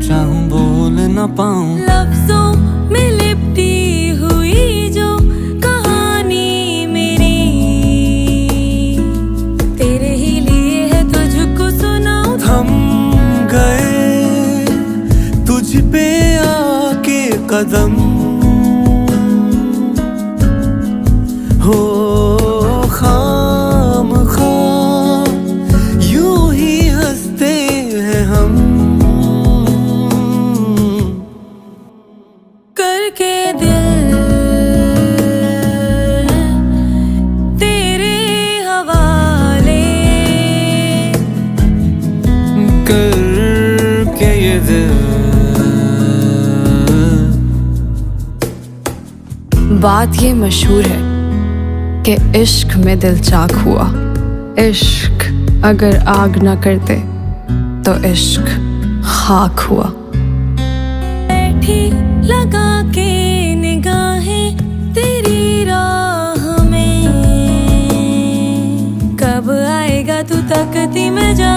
चाहूं बोल न पाऊं। लफ्जों में लिपटी हुई जो कहानी मेरी, तेरे ही लिए है तुझको सुनाऊं। थम गए तुझ पे आके कदम, हो खामखा यूं ही हंसते हैं हम, करके दिल तेरे हवाले, करके ये दिल। बात ये मशहूर है कि इश्क में दिल चाक हुआ। इश्क अगर आग ना करते तो इश्क खाक हुआ। बैठी लगा के निगाहें तेरी राह में, कब आएगा तू तकती मैं जाऊं।